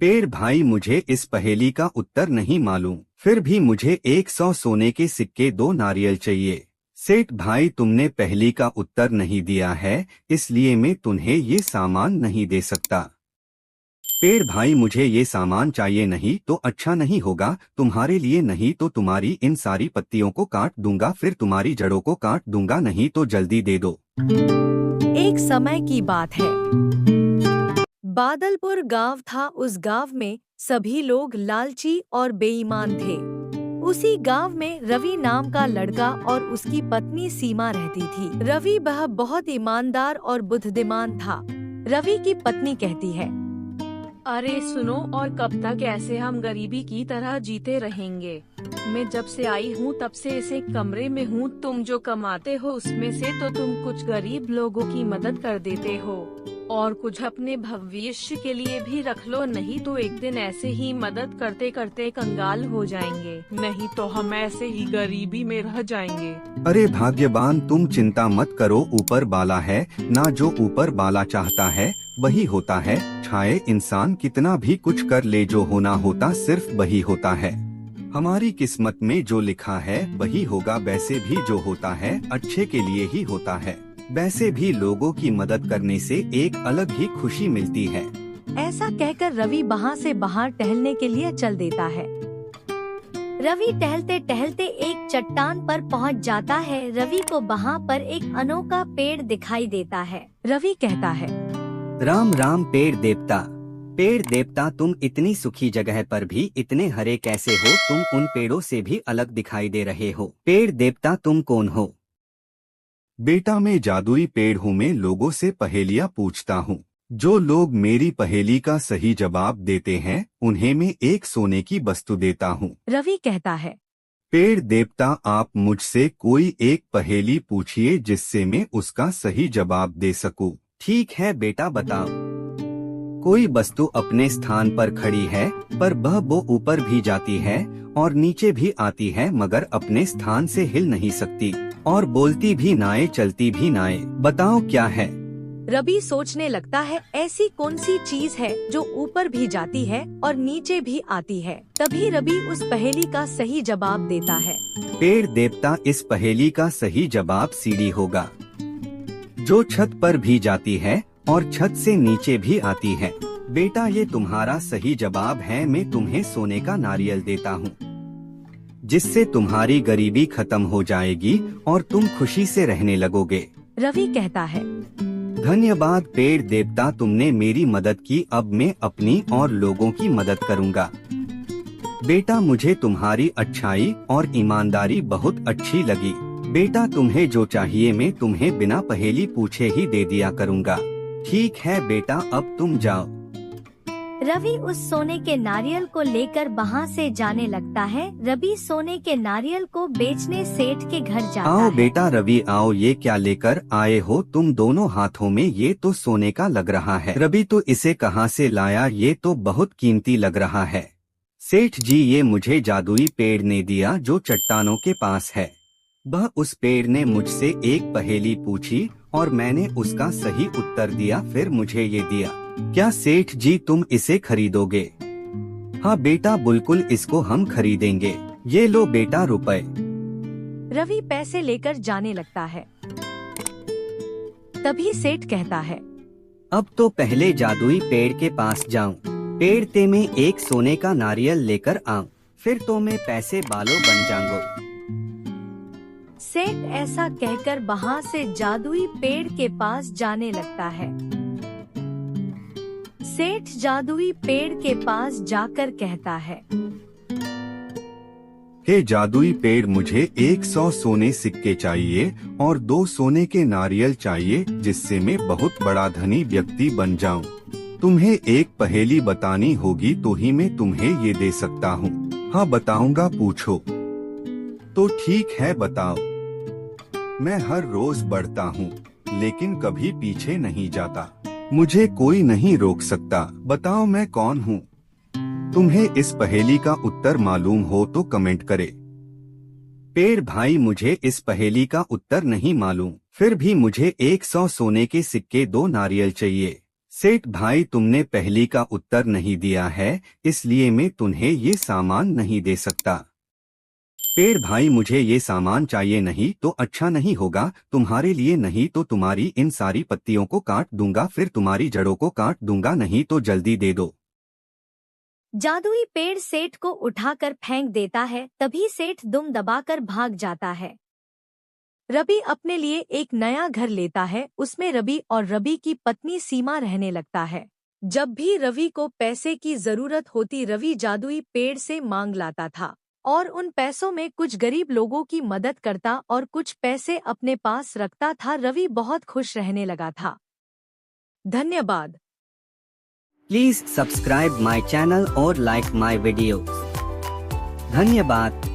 पेड़ भाई मुझे इस पहेली का उत्तर नहीं मालूम, फिर भी मुझे 100 सोने के सिक्के 2 नारियल चाहिए। सेठ भाई तुमने पहेली का उत्तर नहीं दिया है, इसलिए मैं तुम्हें ये सामान नहीं दे सकता। पेड़ भाई मुझे ये सामान चाहिए, नहीं तो अच्छा नहीं होगा, तुम्हारे लिए नहीं तो तुम्हारी इन सारी पत्तियों को काट दूंगा, फिर तुम्हारी जड़ों को काट दूंगा, नहीं तो जल्दी दे दो। एक समय की बात है। बादलपुर गांव था। उस गांव में सभी लोग लालची और बेईमान थे। उसी गांव में रवि नाम का लड़का और उसकी पत्नी सीमा रहती थी। रवि वह बहुत ईमानदार और बुद्धिमान था। रवि की पत्नी कहती है, अरे सुनो, और कब तक ऐसे हम गरीबी की तरह जीते रहेंगे। मैं जब से आई हूँ तब से इस एक कमरे में हूँ। तुम जो कमाते हो उसमें से तो तुम कुछ गरीब लोगों की मदद कर देते हो और कुछ अपने भविष्य के लिए भी रख लो, नहीं तो एक दिन ऐसे ही मदद करते करते कंगाल हो जाएंगे, नहीं तो हम ऐसे ही गरीबी में रह जाएंगे। अरे भाग्यवान, तुम चिंता मत करो, ऊपर बाला है ना, जो ऊपर बाला चाहता है वही होता है। चाहे इंसान कितना भी कुछ कर ले, जो होना होता सिर्फ वही होता है। हमारी किस्मत में जो लिखा है वही होगा। वैसे भी जो होता है अच्छे के लिए ही होता है। वैसे भी लोगों की मदद करने से एक अलग ही खुशी मिलती है। ऐसा कहकर रवि वहाँ से बाहर टहलने के लिए चल देता है। रवि टहलते टहलते एक चट्टान पर पहुँच जाता है। रवि को वहाँ पर एक अनोखा पेड़ दिखाई देता है। रवि कहता है, राम राम पेड़ देवता। पेड़ देवता, तुम इतनी सुखी जगह पर भी इतने हरे कैसे हो? तुम उन पेड़ों से भी अलग दिखाई दे रहे हो। पेड़ देवता तुम कौन हो? बेटा मैं जादुई पेड़ हूँ। मैं लोगों से पहेलियाँ पूछता हूँ। जो लोग मेरी पहेली का सही जवाब देते हैं उन्हें मैं एक सोने की वस्तु देता हूँ। रवि कहता है, पेड़ देवता आप मुझसे कोई एक पहेली पूछिए जिससे मैं उसका सही जवाब दे सकूं। ठीक है बेटा, बताओ। कोई वस्तु अपने स्थान पर खड़ी है, पर वह वो ऊपर भी जाती है और नीचे भी आती है, मगर अपने स्थान से हिल नहीं सकती, और बोलती भी नाए, चलती भी नाए। बताओ क्या है? रवि सोचने लगता है, ऐसी कौन सी चीज है जो ऊपर भी जाती है और नीचे भी आती है। तभी रवि उस पहेली का सही जवाब देता है। पेड़ देवता, इस पहेली का सही जवाब सीढ़ी होगा, जो छत पर भी जाती है और छत से नीचे भी आती है। बेटा ये तुम्हारा सही जवाब है। मैं तुम्हें सोने का नारियल देता हूँ, जिससे तुम्हारी गरीबी खत्म हो जाएगी और तुम खुशी से रहने लगोगे। रवि कहता है, धन्यवाद पेड़ देवता, तुमने मेरी मदद की। अब मैं अपनी और लोगों की मदद करूँगा। बेटा मुझे तुम्हारी अच्छाई और ईमानदारी बहुत अच्छी लगी। बेटा तुम्हें जो चाहिए मैं तुम्हें बिना पहेली पूछे ही दे दिया करूँगा। ठीक है बेटा, अब तुम जाओ। रवि उस सोने के नारियल को लेकर वहाँ से जाने लगता है। रवि सोने के नारियल को बेचने सेठ के घर जाता आओ है। बेटा रवि आओ, ये क्या लेकर आए हो तुम दोनों हाथों में? ये तो सोने का लग रहा है। रवि तो इसे कहाँ से लाया? ये तो बहुत कीमती लग रहा है। सेठ जी ये मुझे जादुई पेड़ ने दिया जो चट्टानों के पास है। वह उस पेड़ ने मुझसे एक पहेली पूछी और मैंने उसका सही उत्तर दिया, फिर मुझे ये दिया। क्या सेठ जी तुम इसे खरीदोगे? हाँ बेटा बिल्कुल, इसको हम खरीदेंगे। ये लो बेटा रुपए। रवि पैसे लेकर जाने लगता है। तभी सेठ कहता है, अब तो पहले जादुई पेड़ के पास जाऊं, पेड़ ते में एक सोने का नारियल लेकर आऊं, फिर तो मैं पैसे बालों बन जाऊंगा। सेठ ऐसा कहकर वहाँ से जादुई पेड़ के पास जाने लगता है। सेठ जादुई पेड़ के पास जाकर कहता है, हे जादुई पेड़, मुझे 100 सोने सिक्के चाहिए और 2 सोने के नारियल चाहिए, जिससे मैं बहुत बड़ा धनी व्यक्ति बन जाऊं। तुम्हें एक पहेली बतानी होगी तो ही मैं तुम्हें ये दे सकता हूँ। हाँ बताऊंगा, पूछो। तो ठीक है बताओ। मैं हर रोज बढ़ता हूँ लेकिन कभी पीछे नहीं जाता। मुझे कोई नहीं रोक सकता। बताओ मैं कौन हूँ? तुम्हें इस पहेली का उत्तर मालूम हो तो कमेंट करे। पेड़ भाई मुझे इस पहेली का उत्तर नहीं मालूम, फिर भी मुझे 100 सोने के सिक्के 2 नारियल चाहिए। सेठ भाई, तुमने पहली का उत्तर नहीं दिया है, इसलिए मैं तुम्हें ये सामान नहीं दे सकता। पेड़ भाई, मुझे ये सामान चाहिए, नहीं तो अच्छा नहीं होगा। तुम्हारे लिए नहीं तो तुम्हारी इन सारी पत्तियों को काट दूंगा, फिर तुम्हारी जड़ों को काट दूंगा, नहीं तो जल्दी दे दो। जादुई पेड़ सेठ को उठाकर फेंक देता है। तभी सेठ दुम दबाकर भाग जाता है। रवि अपने लिए एक नया घर लेता है। उसमें रवि और रवि की पत्नी सीमा रहने लगता है। जब भी रवि को पैसे की जरूरत होती, रवि जादुई पेड़ से मांग लाता था और उन पैसों में कुछ गरीब लोगों की मदद करता और कुछ पैसे अपने पास रखता था। रवि बहुत खुश रहने लगा था। धन्यवाद। प्लीज सब्सक्राइब माय चैनल और लाइक माय वीडियोस। धन्यवाद।